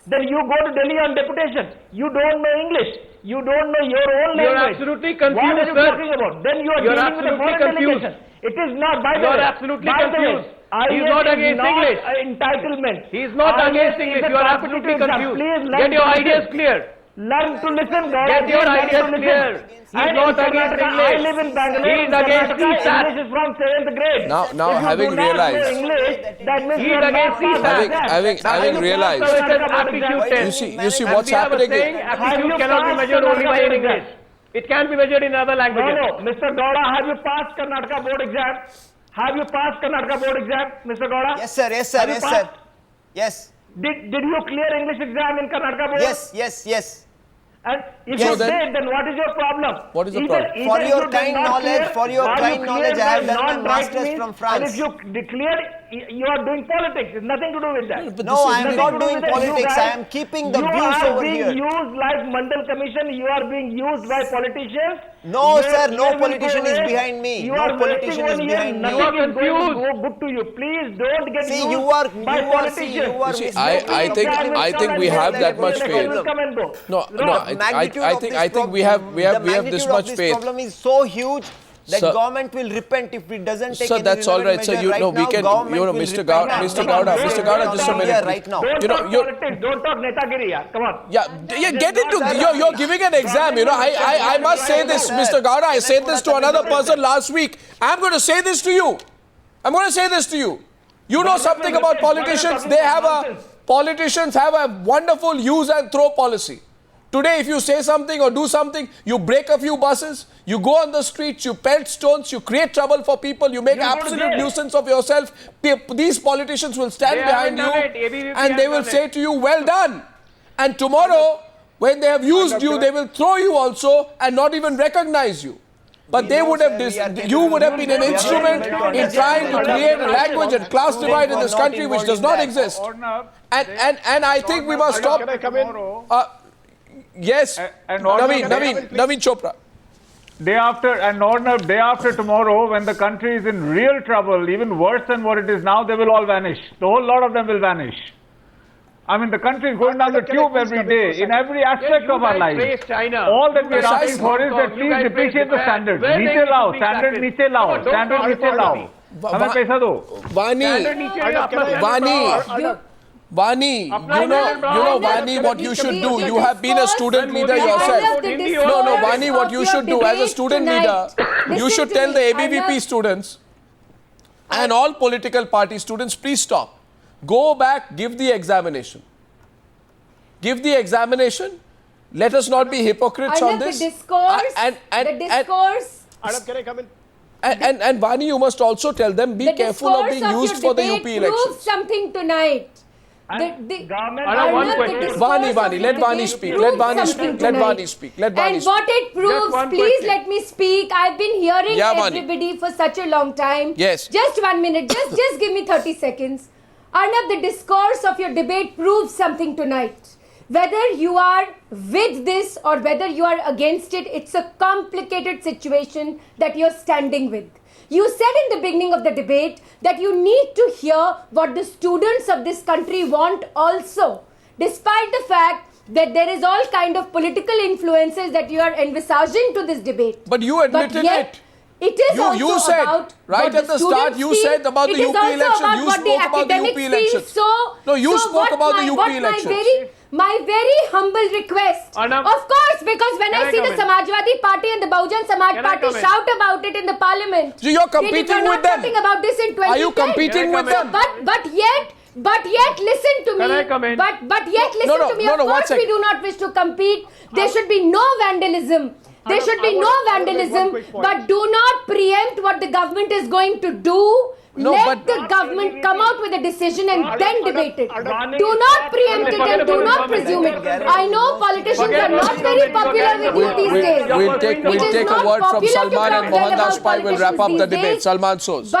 then you go to Delhi on deputation. You don't know English. You don't know your own language. You're absolutely confused, What are you sir. talking about? Then you are You're dealing with a absolutely foreign confused. delegation. It is not, by the way. You're absolutely by the way, confused. He's IAS not is against not English. Entitlement. He's not IAS against is English. a You are competitive absolutely exam. confused. Please learn Get your to ideas listen. clear. Learn to listen, Gaurav. Get your Learn to ideas listen. clear. He's And not in against Karnataka, English. I live in Bangalore. He's against Karnataka, CSAT. English is from 7th grade. Now If you having do not realized- know English, that means He's you are against not CSAT. Having realized- aptitude test. You see what's We have a happening. saying, aptitude cannot be measured only by in English. It can be measured in other No, languages. no. Mr. Gowda, have you passed Karnataka board exam? Have you passed Karnataka board exam, Mr. Gowda? Yes, sir. Yes, sir. Have you Yes, sir. passed? Yes. Did you clear English exam in Karnataka board? Yes. Yes. Yes. And if So you then- did, then what is your problem? What is the Either- problem? either For your you did kind not knowledge, clear, for your or you kind cleared knowledge, I have by done my non-right masters means, from And France. if you declare, you are doing politics. It's nothing to do with that. But No, this is I am very- not Nothing to do doing with that. You politics. guys- I am keeping the you views are over being here. used like Mandal Commission. You are being used by politicians. No, Your sir, no ear will politician go is away. behind me. You No are politician wasting is 1 year. behind me. Nothing You are is going to confused. go good to you. Please don't get See, used you are by you politicians. You see, I think we have that much faith. Come and go. No, The magnitude of this I think we have this much this faith. problem is so huge that Sir- government will repent if it doesn't take Sir, any that's all relevant right, sir. measure You right know, we now, can, government you know, will Mr. repent. Gowda, Mr. Gowda, just a Here minute. right now. Don't You know, talk you're- politics. Don't talk netagiri, yaar. Come on. Yeah, get into you're giving an exam. You know, I must say this, Mr. Gowda. I said this to another person last week. I'm going to say this to you. I'm going to say this to you. You know something about politicians? Politicians have a wonderful use and throw policy. Today, if you say something or do something, you break a few buses, you go on the streets, you pelt stones, you create trouble for people, you make absolute nuisance of yourself. These politicians will stand They behind you haven't done it. ABVP and they has will done say it. to you, well done. And tomorrow, when they have used you, they will throw you also and not even recognize you. But they would have, you would have been an instrument in trying to create a language and class divide in this country which does not exist. And I think we must stop. Can I come in? Yes, Naveen Chopra. Day after tomorrow, when the country is in real trouble, even worse than what it is now, they will all vanish. The whole lot of them will vanish. I mean, the country is going down the tube every day, in every aspect of our lives. China. All that we are Precisely. asking for is that You please guys depreciate the praise standards. Japan. Niche Where lao, they standard speak niche lao, Don't standard talk niche about lao. me. हमें पैसा दो. Vani, you know, Vani, what you should do. You have been a student leader yourself. No, Vani, what you should do as a student leader, you should tell the ABVP students and all political party students, please stop. Go back, give the examination. Give the examination. Let us not be hypocrites on this. The discourse. Arnab, can I come in? And Vani, you must also tell them, be careful of being used for the UP elections. Prove something tonight. One question. Vani, let Vani speak. Let Vani speak. Let Vani speak. Let Vani And speak. what it proves, please let me speak. I've been hearing Yeah, Vani. everybody for such a long time. Yes. Just 1 minute. Just give me 30 seconds. Arnab, the discourse of your debate proves something tonight. Whether you are with this or whether you are against it, it's a complicated situation that you're standing with. You said in the beginning of the debate that you need to hear what the students of this country want also, despite the fact that there is all kind of political influences that you are envisaging to this debate. But you admitted it. It is also You said, about right what at the start, students you feel. said about the It is UP also election. about You what the spoke about the UP academics feel. elections. So, You spoke about the UP what elections. My very humble request, Arnab, of course, because when I see the Samajwadi Party and the Bahujan Samaj Party shout about it in the parliament, So you're competing with them. talking about this in 2010. Are you competing with them? But yet, listen to me. Can I come in? But yet, listen to me. Of course, we do not wish to compete. There should be no vandalism. There should be no vandalism. But do not preempt what the government is going to do. Let the government come out with a decision and then debate it. Do not preempt it and do not presume it. I know politicians are not very popular with you these days. We'll take a word from Salman and Mohandas Pai will wrap up the debate. Salman Soz.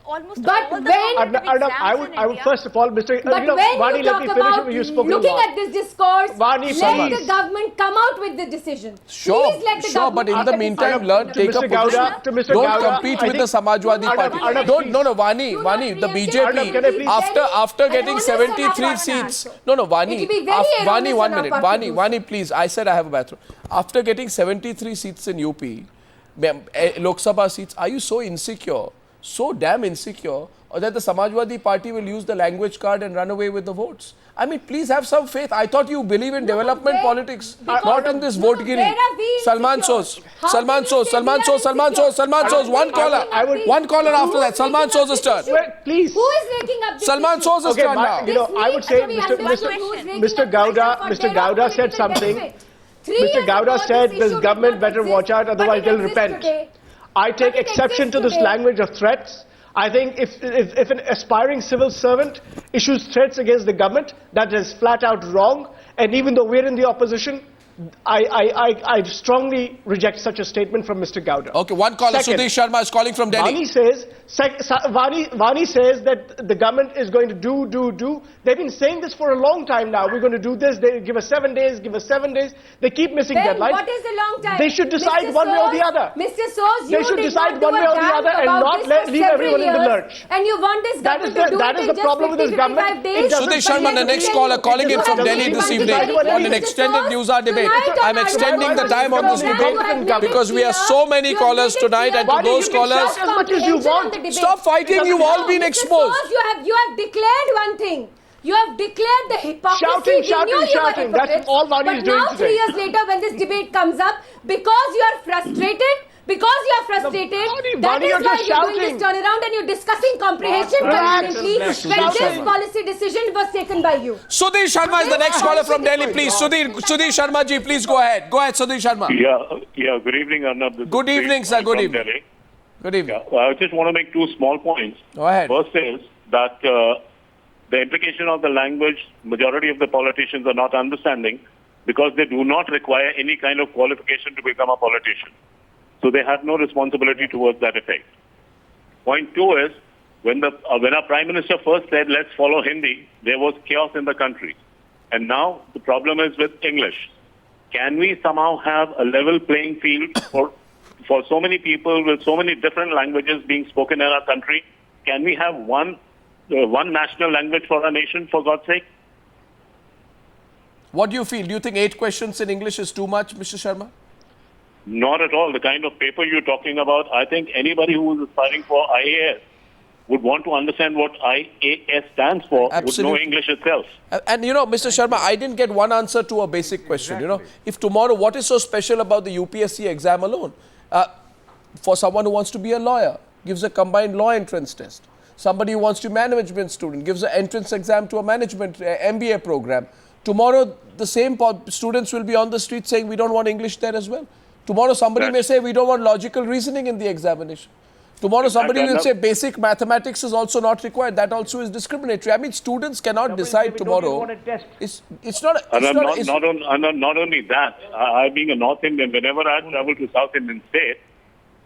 Almost But all the when- competitive exams I in would India- first of all, Mr. But when Vani, you let talk me finish about what you spoke looking about. at this discourse, Vani, let please. the government come out with the decision. Sure, Please let the sure, but government in make the a meantime, decision. learn, To take a Mr. Gowda, position. to Mr. Don't Gowda, compete I with the think- Samajwadi Arnab, Party. Arnab, Don't, please. no, no, Vani, Do not Vani, the preempt BJP, it. It will be after very getting erroneous on our 73 part. seats, no, It will be very Vani, erroneous 1 on our minute, part to Vani, do Vani, please, I said I have a bathroom. After getting 73 seats in UP, Lok Sabha seats, are you so insecure, so damn insecure, or that the Samajwadi Party will use the language card and run away with the votes? I mean, please have some faith. I thought you believe in development politics, not in this vote-giri. where are we Salman insecure? Sos, How Salman can you Sos, say Salman we are Sos, Salman insecure? Sos, Salman Sos, one caller. One caller after that. Salman Sos is turn. Please. Who is making up this Salman issue? Sos is Okay, turn but, now. you know, I would say Can we Mr. understand who's making Mr. up Gowda, pressure for Mr. their own Gowda said political something. benefit? 3 Mr. years Gowda ago, said this this issue did government not better exist, watch out, but otherwise it they'll exists repent. today. I take But it exception to exists this today. language of threats. I think if an aspiring civil servant issues threats against the government, that is flat out wrong. And even though we're in the opposition, I strongly reject such a statement from Mr. Gowda. Okay, one caller, Second, Sudhesh Sharma is calling from Delhi. Vani says that the government is going to do. They've been saying this for a long time now. We're going to do this. They give us 7 days, give us 7 days. They keep missing Then deadlines. what is the long time? They should decide Mr. one way or the Sos, other. Mr. Sos, They you should did decide not do one way a or the damn other and about not this leave for several everyone in the years, lurch. And you want this That is government to do that it is in the just problem with this 50, government. 55 days. Sudhesh Sharma, the next caller calling in from Delhi this evening on an extended Newshour debate. I'm extending the time on this debate because we have so many callers tonight, and to those callers, as much as you want. stop fighting. You've all been exposed. You have declared one thing. You have declared the hypocrisy. Shouting, We knew you were shouting. That's hypocrites. all Vani But is doing now, today. 3 years later, when this debate comes up, because you are frustrated, that Vani, is you're why just you're doing shouting. this turnaround and you're discussing comprehension Relax. conveniently when this policy decision was taken by you. Sudheer Sharma is the next caller from Delhi, please. Sudheer Sharma ji, please go ahead. Go ahead, Sudheer Sharma. Yeah. Good evening, Arnab. This Good is evening, sir. from Good evening. Delhi. Good evening. I just want to make two small points. Go ahead. First is that the implication of the language, majority of the politicians are not understanding because they do not require any kind of qualification to become a politician. So they have no responsibility towards that effect. Point two is, when our Prime Minister first said, let's follow Hindi, there was chaos in the country. And now the problem is with English. Can we somehow have a level playing field for so many people with so many different languages being spoken in our country? Can we have one national language for our nation, for God's sake? What do you feel? Do you think 8 questions in English is too much, Mr. Sharma? Not at all. The kind of paper you're talking about, I think anybody who is aspiring for IAS would want to understand what IAS stands for, Absolutely. would know English itself. And you know, Mr. Sharma, I didn't get one answer to a basic question. You know, if tomorrow, what is so special about the UPSC exam alone? For someone who wants to be a lawyer, gives a combined law entrance test. Somebody who wants to be a management student, gives an entrance exam to a management MBA program. Tomorrow, the same students will be on the street saying, we don't want English there as well. Tomorrow, somebody may say, we don't want logical reasoning in the examination. Tomorrow, somebody will say basic mathematics is also not required. That also is discriminatory. I mean, students cannot decide tomorrow. It's not only that. I being a North Indian, whenever I travel to South Indian state,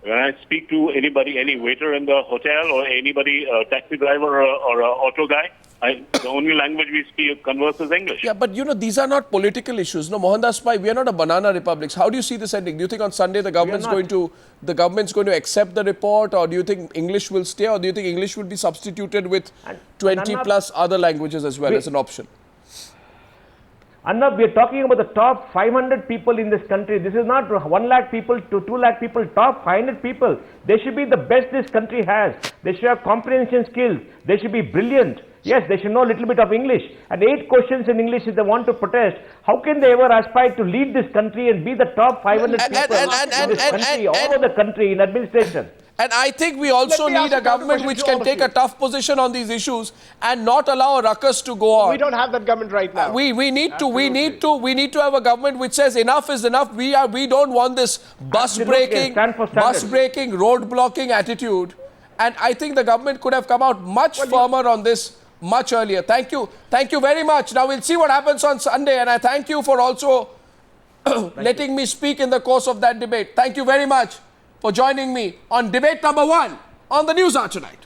when I speak to anybody, any waiter in the hotel or anybody, taxi driver or auto guy, the only language we speak, converse is English. Yeah, but you know, these are not political issues. No, Mohandas Pai, we are not a banana republic. How do you see this ending? Do you think on Sunday the government's going to accept the report, or do you think English will stay, or do you think English will be substituted with 20 plus other languages as well as an option? Anna, we are talking about the top 500 people in this country. This is not 1 lakh people to 2 lakh people, top 500 people. They should be the best this country has. They should have comprehension skills. They should be brilliant. Yes, they should know a little bit of English. And 8 questions in English if they want to protest. How can they ever aspire to lead this country and be the top 500 people in this country, all over the country in administration? And I think we also need a government which can take a tough position on these issues and not allow a ruckus to go on. We don't have that government right now. We need to have a government which says enough is enough. We don't want this bus breaking, road blocking attitude. And I think the government could have come out much firmer on this much earlier. Thank you very much. Now we'll see what happens on Sunday, and I thank you for also letting me speak in the course of that debate. Thank you very much for joining me on debate number 1 on the Newshour tonight.